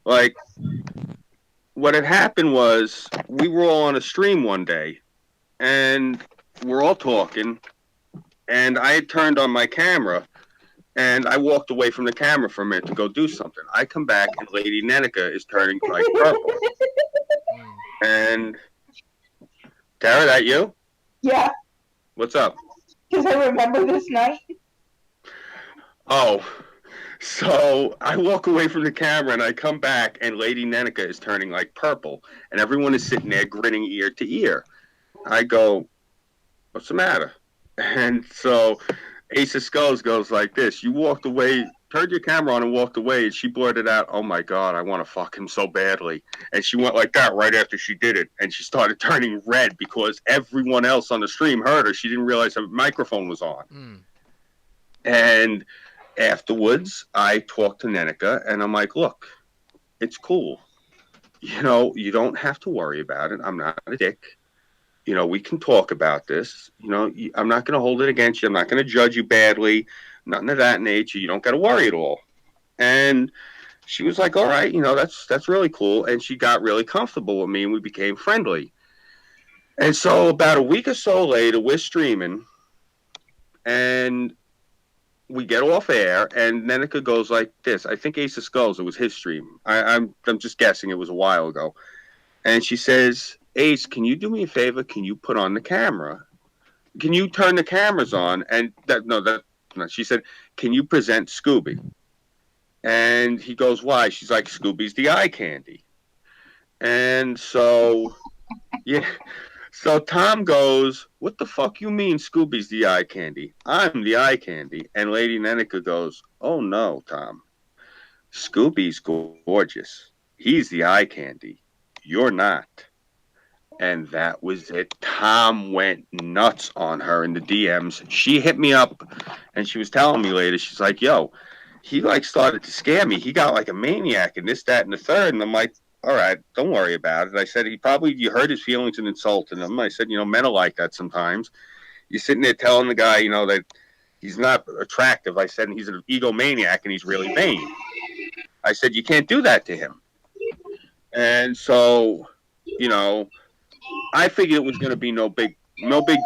Like, what had happened was we were all on a stream one day, and we're all talking, and I had turned on my camera, and I walked away from the camera for a minute to go do something. I come back, and Lady Nenica is turning like purple. And Tara, that you? Yeah. What's up? Because I remember this night. Oh, so I walk away from the camera and I come back, and Lady Nenica is turning like purple, and everyone is sitting there grinning ear to ear. I go, "What's the matter?" And so Ace of Skulls goes like this: "You walked away, turned your camera on, and walked away." And she blurted out, "Oh my god, I want to fuck him so badly." And she went like that right after she did it, and she started turning red because everyone else on the stream heard her. She didn't realize her microphone was on. And afterwards, I talked to Nenica, and I'm like, "Look, it's cool. You know, you don't have to worry about it. I'm not a dick. You know, we can talk about this. You know, I'm not going to hold it against you. I'm not going to judge you badly. Nothing of that nature. You don't got to worry at all." And she was like, "All right, you know, that's really cool." And she got really comfortable with me, and we became friendly. And so about a week or so later, we're streaming, and we get off air, and Nenica goes like this. I think Ace of Skulls, it was his stream. I'm just guessing, it was a while ago. And she says, "Ace, can you do me a favor? Can you put on the camera? Can you turn the cameras on?" And she said, "Can you present Scooby?" And he goes, "Why?" She's like, "Scooby's the eye candy." And so, yeah. So Tom goes, "What the fuck you mean Scooby's the eye candy? I'm the eye candy." And Lady Nenica goes, "Oh no, Tom. Scooby's gorgeous. He's the eye candy. You're not." And that was it. Tom went nuts on her in the DMs. She hit me up, and she was telling me later, she's like, "Yo, he like started to scare me. He got like a maniac and this, that, and the third." And I'm like, "All right, don't worry about it." I said, you hurt his feelings and insulted him. I said, "You know, men are like that sometimes. You're sitting there telling the guy, you know, that he's not attractive." I said, "And he's an egomaniac and he's really vain." I said, "You can't do that to him." And so, you know, I figured it was going to be no big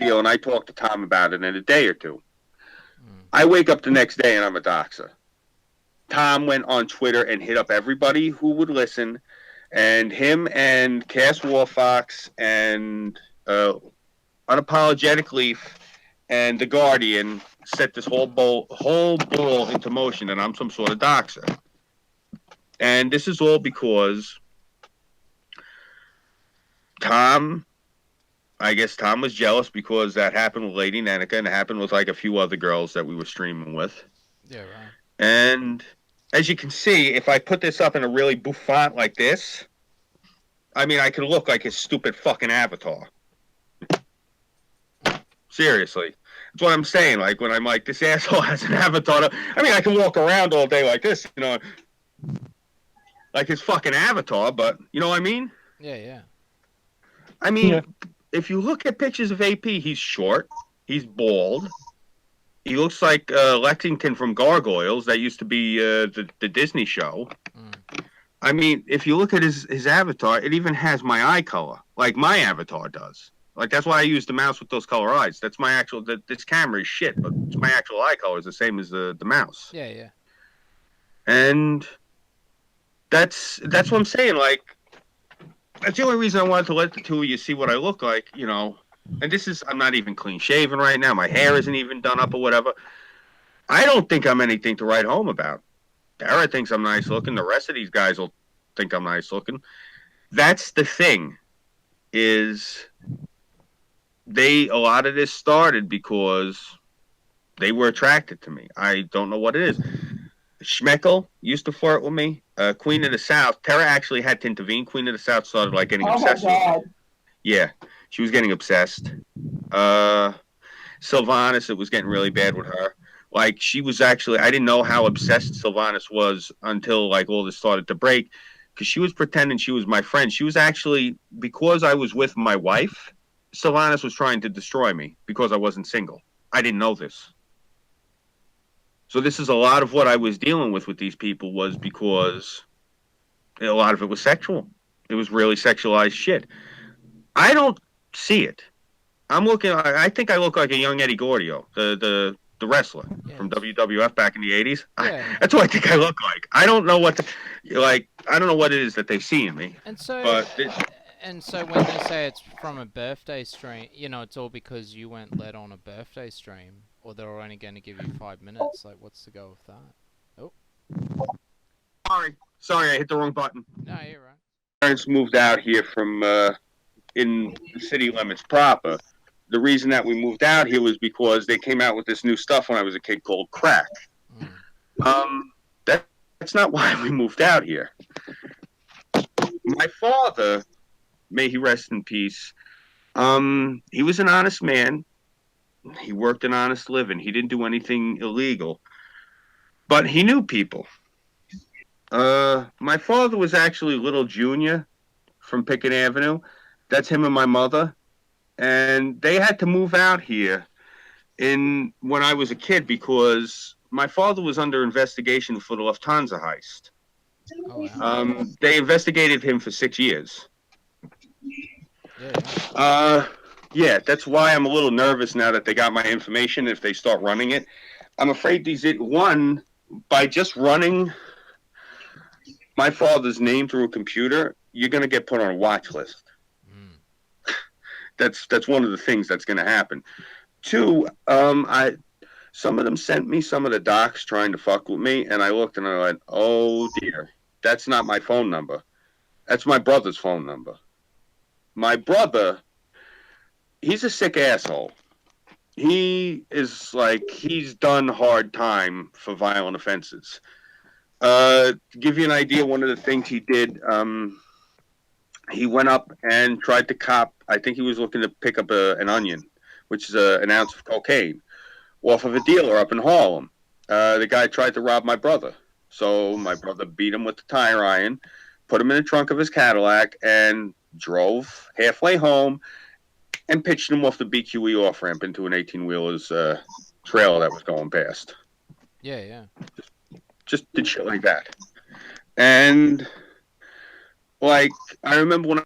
deal. And I talked to Tom about it in a day or two. I wake up the next day and I'm a doxer. Tom went on Twitter and hit up everybody who would listen, and him and Cass Warfox and Unapologetic Leaf and The Guardian set this whole ball into motion, and I'm some sort of doxer. And this is all because I guess Tom was jealous because that happened with Lady Nenica, and it happened with like a few other girls that we were streaming with. Yeah, right. And as you can see, if I put this up in a really bouffant like this, I mean, I could look like his stupid fucking avatar. Seriously. That's what I'm saying. Like, when I'm like, this asshole has an avatar. I mean, I can walk around all day like this, you know, like his fucking avatar, but you know what I mean? Yeah, yeah. I mean, if you look at pictures of AP, he's short, he's bald. He looks like Lexington from Gargoyles. That used to be the Disney show. I mean, if you look at his avatar, it even has my eye color, like my avatar does. Like, that's why I use the mouse with those color eyes. That's my actual. This camera is shit, but my actual eye color is the same as the mouse. Yeah, yeah. And that's what I'm saying. Like, that's the only reason I wanted to let the two of you see what I look like, you know. And I'm not even clean shaven right now. My hair isn't even done up or whatever. I don't think I'm anything to write home about. Tara thinks I'm nice looking. The rest of these guys will think I'm nice looking. That's the thing, is a lot of this started because they were attracted to me. I don't know what it is. Schmeckel used to flirt with me. Queen of the South. Tara actually had to intervene. Queen of the South started like getting obsessed with me. Yeah, she was getting obsessed. Sylvanas, it was getting really bad with her. Like, she was actually, I didn't know how obsessed Sylvanas was until like all this started to break, because she was pretending she was my friend. She was actually, because I was with my wife, Sylvanas was trying to destroy me because I wasn't single. I didn't know this. So this is a lot of what I was dealing with these people, was because A lot of it was sexual. It was really sexualized shit. I don't see it. I'm looking. I think I look like a young Eddie Gordio, the wrestler from WWF back in the '80s. Yeah. That's what I think I look like. I don't know what I don't know what it is that they see in me. And so, But and so when they say it's from a birthday stream, you know, it's all because you went led on a birthday stream, or they're only going to give you 5 minutes. Like, what's the go with that? Oh, sorry, I hit the wrong button. no, you're right. Parents moved out here from in the city limits proper. The reason that we moved out here was because they came out with this new stuff when I was a kid called crack. That's not why we moved out here. My father, may he rest in peace, he was an honest man. He worked an honest living. He didn't do anything illegal, but he knew people. My father was actually Little Junior from Pickett Avenue. That's him and my mother. And they had to move out here when I was a kid because my father was under investigation for the Lufthansa heist. Oh, wow. They investigated him for 6 years. Yeah, that's why I'm a little nervous now that they got my information if they start running it. I'm afraid by just running my father's name through a computer, you're going to get put on a watch list. That's one of the things that's going to happen. Two, some of them sent me some of the docs trying to fuck with me, and I looked and I went, oh dear, that's not my phone number. That's my brother's phone number. My brother, he's a sick asshole. He's done hard time for violent offenses. To give you an idea, one of the things he did, he went up and tried to cop, I think he was looking to pick up an onion, which is an ounce of cocaine, off of a dealer up in Harlem. The guy tried to rob my brother. So my brother beat him with the tire iron, put him in the trunk of his Cadillac, and drove halfway home and pitched him off the BQE off-ramp into an 18-wheeler's trailer that was going past. Yeah. Just did shit like that. And, I remember when